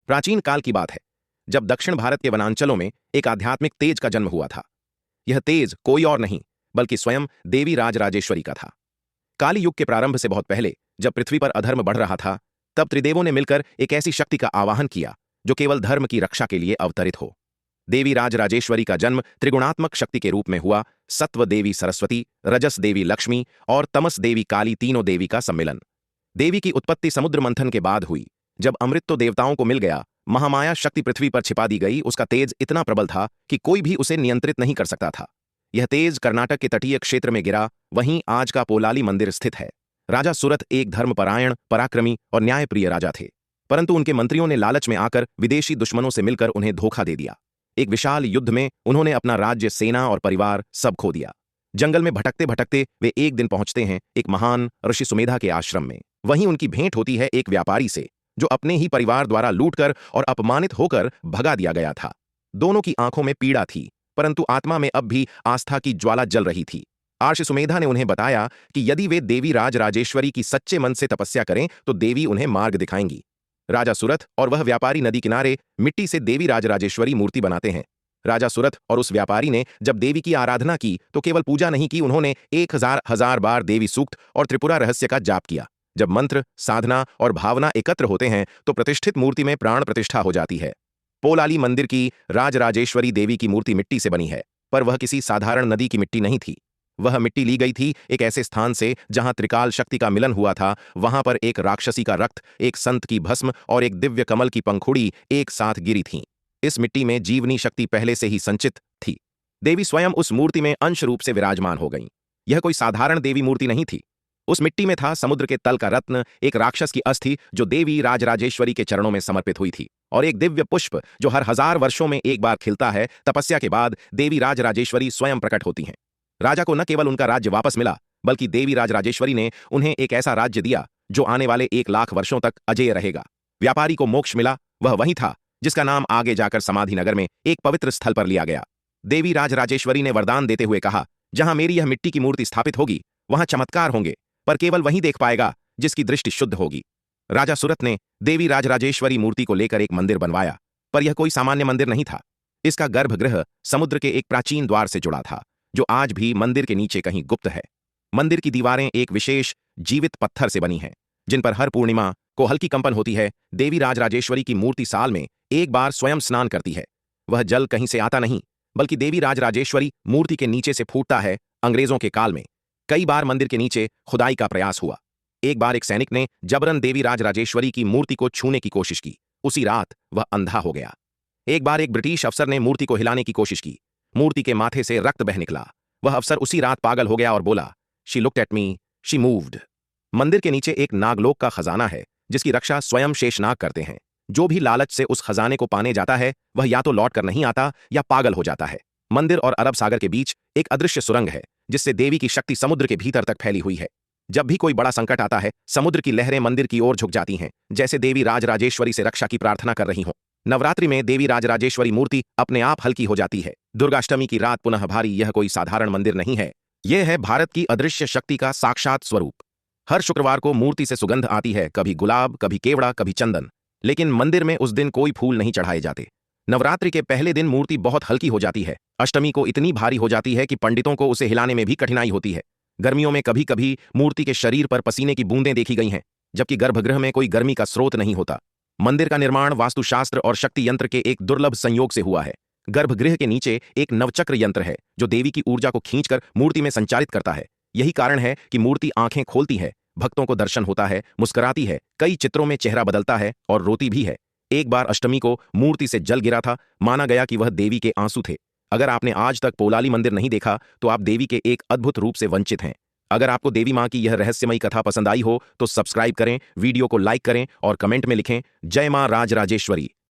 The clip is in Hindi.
प्राचीन काल की बात है, जब दक्षिण भारत के वनांचलों में एक आध्यात्मिक तेज का जन्म हुआ था। यह तेज कोई और नहीं बल्कि स्वयं देवी राजराजेश्वरी का था। काली युग के प्रारंभ से बहुत पहले, जब पृथ्वी पर अधर्म बढ़ रहा था, तब त्रिदेवों ने मिलकर एक ऐसी शक्ति का आवाहन किया जो केवल धर्म की रक्षा के लिए अवतरित हो। देवी राजराजेश्वरी का जन्म त्रिगुणात्मक शक्ति के रूप में हुआ। सत्व देवी सरस्वती, रजस देवी लक्ष्मी और तमस देवी काली, तीनों देवी का सम्मिलन। देवी की उत्पत्ति समुद्र मंथन के बाद हुई। जब अमृत तो देवताओं को मिल गया, महामाया शक्ति पृथ्वी पर छिपा दी गई। उसका तेज इतना प्रबल था कि कोई भी उसे नियंत्रित नहीं कर सकता था। यह तेज कर्नाटक के तटीय क्षेत्र में गिरा, वहीं आज का पोलाली मंदिर स्थित है। राजा सुरथ एक धर्मपरायण, पराक्रमी और न्यायप्रिय राजा थे, परंतु उनके मंत्रियों ने लालच में आकर विदेशी दुश्मनों से मिलकर उन्हें धोखा दे दिया। एक विशाल युद्ध में उन्होंने अपना राज्य, सेना और परिवार सब खो दिया। जंगल में भटकते भटकते वे एक दिन पहुंचते हैं एक महान ऋषि सुमेधा के आश्रम में। वहीं उनकी भेंट होती है एक व्यापारी से, जो अपने ही परिवार द्वारा लूटकर और अपमानित होकर भगा दिया गया था। दोनों की आंखों में पीड़ा थी, परंतु आत्मा में अब भी आस्था की ज्वाला जल रही थी। ऋषि सुमेधा ने उन्हें बताया कि यदि वे देवी राजराजेश्वरी की सच्चे मन से तपस्या करें तो देवी उन्हें मार्ग दिखाएंगी। राजा सुरथ और वह व्यापारी नदी किनारे मिट्टी से देवी राजराजेश्वरी मूर्ति बनाते हैं। राजा सुरथ और उस व्यापारी ने जब देवी की आराधना की तो केवल पूजा नहीं की, उन्होंने 1000 बार देवी सूक्त और त्रिपुरा रहस्य का जाप किया। जब मंत्र, साधना और भावना एकत्र होते हैं तो प्रतिष्ठित मूर्ति में प्राण प्रतिष्ठा हो जाती है। पोलाली मंदिर की राजराजेश्वरी देवी की मूर्ति मिट्टी से बनी है, पर वह किसी साधारण नदी की मिट्टी नहीं थी। वह मिट्टी ली गई थी एक ऐसे स्थान से जहां त्रिकाल शक्ति का मिलन हुआ था। वहां पर एक राक्षसी का रक्त, एक संत की भस्म और एक दिव्य कमल की पंखुड़ी एक साथ गिरी थीं। इस मिट्टी में जीवनी शक्ति पहले से ही संचित थी। देवी स्वयं उस मूर्ति में अंश रूप से विराजमान हो गईं। यह कोई साधारण देवी मूर्ति नहीं थी। उस मिट्टी में था समुद्र के तल का रत्न, एक राक्षस की अस्थि जो देवी राजराजेश्वरी के चरणों में समर्पित हुई थी, और एक दिव्य पुष्प जो हर 1000 वर्षों में एक बार खिलता है। तपस्या के बाद देवी राजराजेश्वरी स्वयं प्रकट होती हैं। राजा को न केवल उनका राज्य वापस मिला, बल्कि देवी राजराजेश्वरी ने उन्हें एक ऐसा राज्य दिया जो आने वाले 1 लाख वर्षों तक अजेय रहेगा। व्यापारी को मोक्ष मिला, वह वही था जिसका नाम आगे जाकर समाधि नगर में एक पवित्र स्थल पर लिया गया। देवी राजराजेश्वरी ने वरदान देते हुए कहा, जहां मेरी यह मिट्टी की मूर्ति स्थापित होगी वहां चमत्कार होंगे, पर केवल वही देख पाएगा जिसकी दृष्टि शुद्ध होगी। राजा सुरथ ने देवी राजराजेश्वरी मूर्ति को लेकर एक मंदिर बनवाया, पर यह कोई सामान्य मंदिर नहीं था। इसका गर्भगृह समुद्र के एक प्राचीन द्वार से जुड़ा था, जो आज भी मंदिर के नीचे कहीं गुप्त है। मंदिर की दीवारें एक विशेष जीवित पत्थर से बनी हैं, जिन पर हर पूर्णिमा को हल्की कंपन होती है। देवी राजराजेश्वरी की मूर्ति साल में एक बार स्वयं स्नान करती है। वह जल कहीं से आता नहीं, बल्कि देवी राजराजेश्वरी मूर्ति के नीचे से फूटता है। अंग्रेजों के काल में कई बार मंदिर के नीचे खुदाई का प्रयास हुआ। एक बार एक सैनिक ने जबरन देवी राजराजेश्वरी की मूर्ति को छूने की कोशिश की। उसी रात वह अंधा हो गया। एक बार एक ब्रिटिश अफसर ने मूर्ति को हिलाने की कोशिश की। मूर्ति के माथे से रक्त बह निकला। वह अफसर उसी रात पागल हो गया और बोला, she looked at me, she moved. मंदिर के नीचे एक नागलोक का खजाना है, जिसकी रक्षा स्वयं शेषनाग करते हैं। जो भी लालच से उस खजाने को पाने जाता है, वह या तो लौट कर नहीं आता या पागल हो जाता है। मंदिर और अरब सागर के बीच एक अदृश्य सुरंग है, जिससे देवी की शक्ति समुद्र के भीतर तक फैली हुई है। जब भी कोई बड़ा संकट आता है, समुद्र की लहरें मंदिर की ओर झुक जाती हैं, जैसे देवी राजराजेश्वरी से रक्षा की प्रार्थना कर रही हों। नवरात्रि में देवी राजराजेश्वरी मूर्ति अपने आप हल्की हो जाती है। दुर्गाष्टमी की रात पुनः भारी। यह कोई साधारण मंदिर नहीं है, यह है भारत की अदृश्य शक्ति का साक्षात स्वरूप। हर शुक्रवार को मूर्ति से सुगंध आती है, कभी गुलाब, कभी केवड़ा, कभी चंदन। लेकिन मंदिर में उस दिन कोई फूल नहीं चढ़ाए जाते। नवरात्रि के पहले दिन मूर्ति बहुत हल्की हो जाती है। अष्टमी को इतनी भारी हो जाती है कि पंडितों को उसे हिलाने में भी कठिनाई होती है। गर्मियों में कभी कभी मूर्ति के शरीर पर पसीने की बूंदें देखी गई हैं, जबकि गर्भगृह में कोई गर्मी का स्रोत नहीं होता। मंदिर का निर्माण वास्तुशास्त्र और शक्ति यंत्र के एक दुर्लभ संयोग से हुआ है। गर्भगृह के नीचे एक नवचक्र यंत्र है, जो देवी की ऊर्जा को खींचकर मूर्ति में संचारित करता है। यही कारण है कि मूर्ति आंखें खोलती है, भक्तों को दर्शन होता है, मुस्कुराती है, कई चित्रों में चेहरा बदलता है और रोती भी है। एक बार अष्टमी को मूर्ति से जल गिरा था। माना गया कि वह देवी के आंसू थे। अगर आपने आज तक पोलाली मंदिर नहीं देखा तो आप देवी के एक अद्भुत रूप से वंचित हैं। अगर आपको देवी मां की यह रहस्यमयी कथा पसंद आई हो तो सब्सक्राइब करें, वीडियो को लाइक करें और कमेंट में लिखें, जय मां राजराजेश्वरी।